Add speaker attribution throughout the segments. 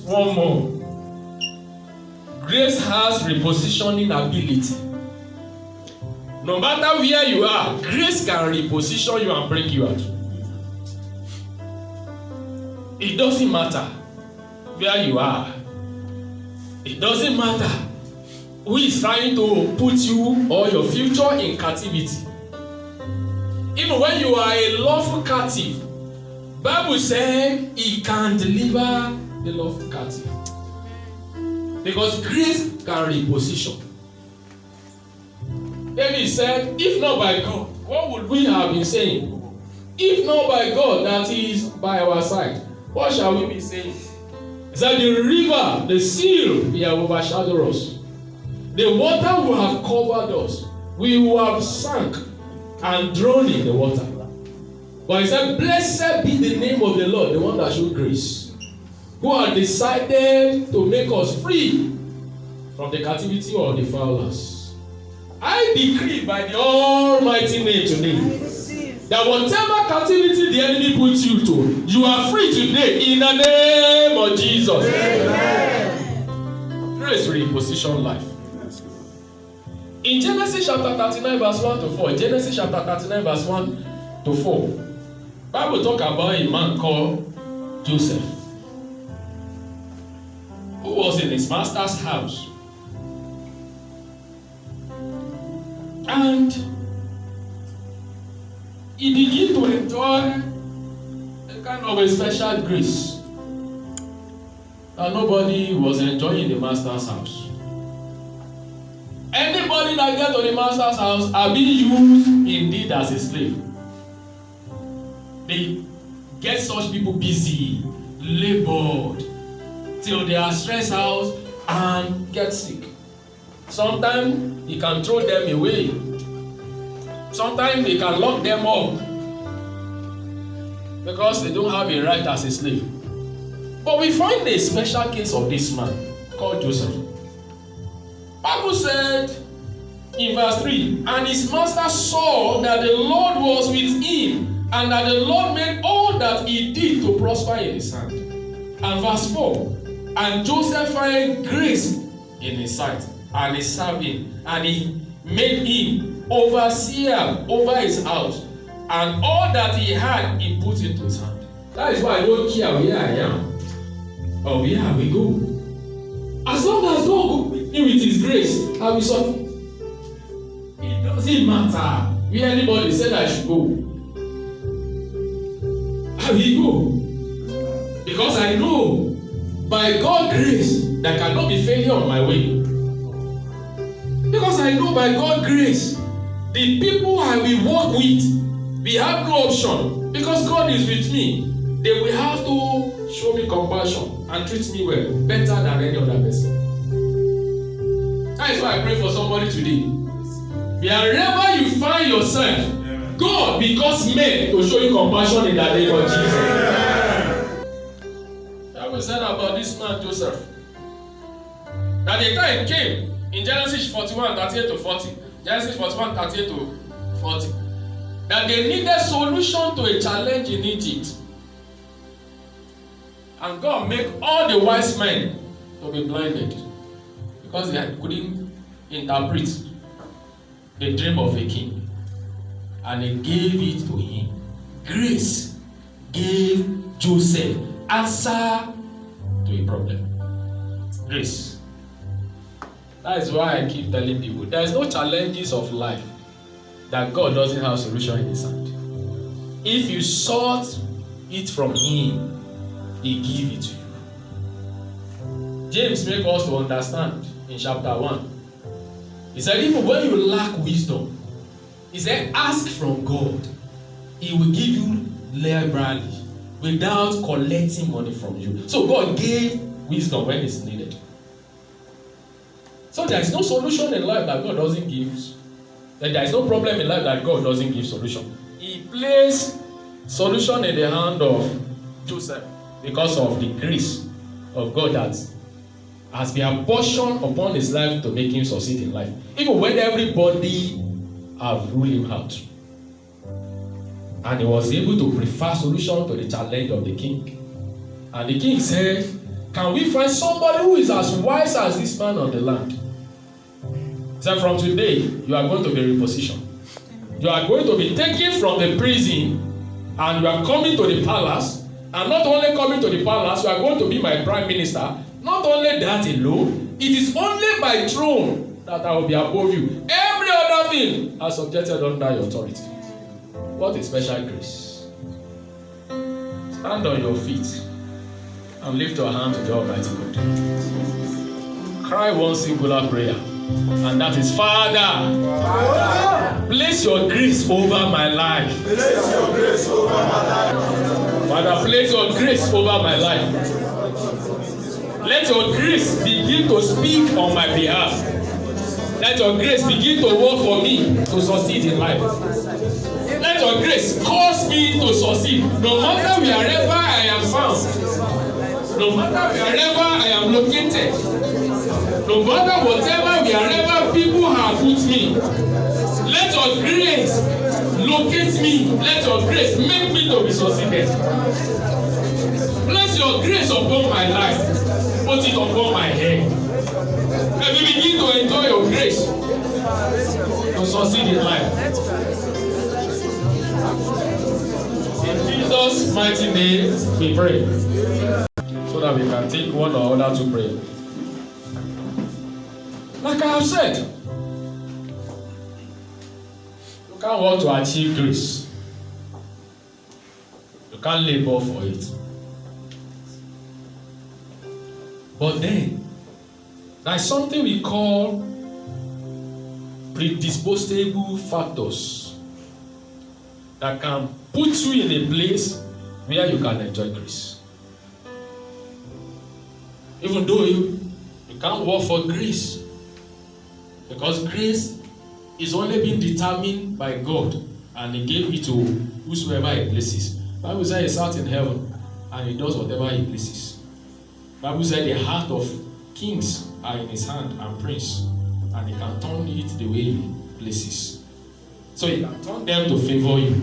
Speaker 1: One more. Grace has repositioning ability. No matter where you are, grace can reposition you and bring you out. It doesn't matter where you are. It doesn't matter who is trying to put you or your future in captivity. Even when you are a lawful captive, Bible said he can deliver the lawful captive. Because grace can reposition. David said, if not by God, what would we have been saying? If not by God that is by our side, what shall we be saying? He said, the river, the sea will have overshadowed us. The water will have covered us. We will have sunk and drowned in the water. But he said, blessed be the name of the Lord, the one that showed grace, who had decided to make us free from the captivity of the fowlers. I decree by the almighty name today that whatever captivity the enemy puts you to, you are free today in the name of Jesus. Amen. Grace reposition life. In Genesis chapter 39 verse 1 to 4, Genesis chapter 39 verse 1 to 4, Bible talk about a man called Joseph, who was in his master's house. And he began to enjoy a kind of a special grace that nobody was enjoying in the master's house. Anybody that gets to the master's house are being used indeed as a slave. They get such people busy, labored, till they are stressed out and get sick. Sometimes he can throw them away. Sometimes they can lock them up because they don't have a right as a slave. But we find a special case of this man called Joseph. Bible said in verse 3, and his master saw that the Lord was with him, and that the Lord made all that he did to prosper in his hand. And verse 4, and Joseph found grace in his sight, and he served him, and he made him overseer over his house, and all that he had he put into his hand. That is why I don't care where I am or where we go. As long as God go with me with his grace, I will suffer. It doesn't matter where anybody said I should go. I will go. Because I know by God's grace there cannot be failure on my way. Because I know by God's grace, the people I will walk with, we have no option. Because God is with me, they will have to show me compassion and treat me well, better than any other person. That is why I pray for somebody today. Wherever you find yourself, God because men to show you compassion in the name of Jesus. That was said about this man Joseph. That the time came in Genesis 41, 38 to 40. Genesis 41, 38 to 40. That they needed solution to a challenge in Egypt. And God made all the wise men to be blinded. Because they couldn't interpret the dream of a king. And he gave it to him. Grace gave Joseph answer to a problem. Grace. That is why I keep telling people, there is no challenges of life that God doesn't have solution in his hand. If you sought it from him, he give it to you. James makes us to understand in chapter 1. He said, even when you lack wisdom, he said, ask from God. He will give you liberally without collecting money from you. So God gave wisdom when it's needed. So there is no solution in life that God doesn't give. And there is no problem in life that God doesn't give solution. He placed solution in the hand of Joseph because of the grace of God that has been apportioned upon his life to make him succeed in life. Even when everybody have ruled him out. And he was able to prefer solution to the challenge of the king. And the king said, Can we find somebody who is as wise as this man on the land? So from today, you are going to be repositioned. You are going to be taken from the prison and you are coming to the palace. And not only coming to the palace, you are going to be my prime minister. Not only that alone, it is only by throne that I will be above you. Every other thing are subjected under your authority. What a special grace. Stand on your feet and lift your hand to the Almighty God. Cry one singular prayer, and that is, Father, place your grace over my life.
Speaker 2: Place your grace over my life.
Speaker 1: Father, place your grace over my life. Let your grace begin to speak on my behalf. Let your grace begin to work for me to succeed in life. Let your grace cause me to succeed, no matter wherever I am found, no matter wherever I am located, no matter whatever, wherever people have put me. Let your grace locate me. Let your grace make me to be succeeded. Place your grace upon my life. Put it upon my head. Let me begin to enjoy your grace to succeed in life. In Jesus' mighty name, we pray. So that we can take one or other to pray. Like I have said, you can't want to achieve grace. You can't labor for it. But then, there is something we call predisposable factors that can put you in a place where you can enjoy grace. Even though you can't work for grace, because grace is only being determined by God, and He gave it to whosoever He places. The Bible says He sat in heaven and He does whatever He pleases. The Bible said the heart of kings are in His hand and prince, and He can turn it the way He pleases. So He can turn them to favor you.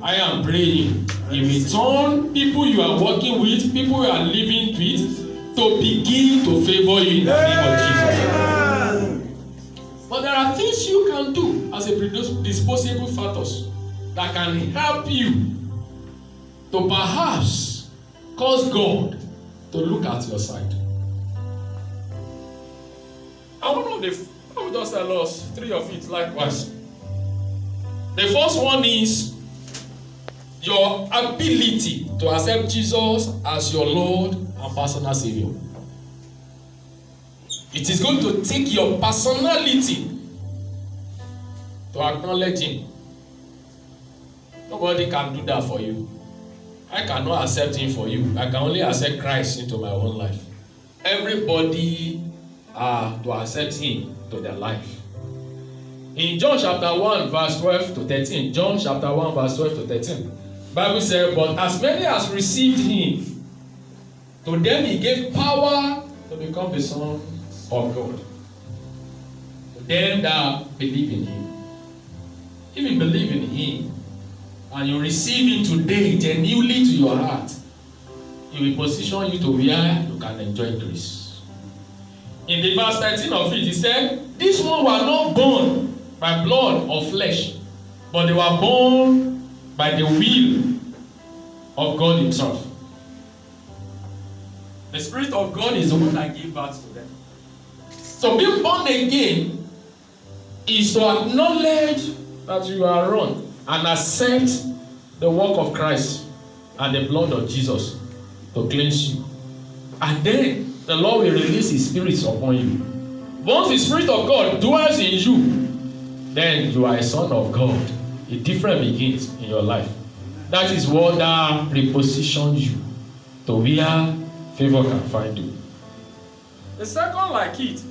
Speaker 1: I am praying He will turn people you are working with, people you are living with, to begin to favor you in the name of Jesus. But there are things you can do as a predisposable factors that can help you to perhaps cause God to look at your side. I want to just tell us three of it likewise. The first one is your ability to accept Jesus as your Lord and personal Savior. It is going to take your personality to acknowledge Him. Nobody can do that for you. I cannot accept Him for you. I can only accept Christ into my own life. Everybody to accept Him to their life. In John chapter 1 verse 12 to 13, John chapter 1 verse 12 to 13, Bible says, but as many as received Him, to them He gave power to become the Son of God. To them that believe in Him. If you believe in Him and you receive Him today genuinely to your heart, He will position you to where you can enjoy grace. In the verse 13 of it, He said, these ones were not born by blood or flesh, but they were born by the will of God Himself. The Spirit of God is the one that gave birth to them. So being born again is to acknowledge that you are wrong and accept the work of Christ and the blood of Jesus to cleanse you. And then the Lord will release His Spirit upon you. Once the Spirit of God dwells in you, then you are a son of God. A difference begins in your life. That is what that repositions you to where favor can find you. The second like it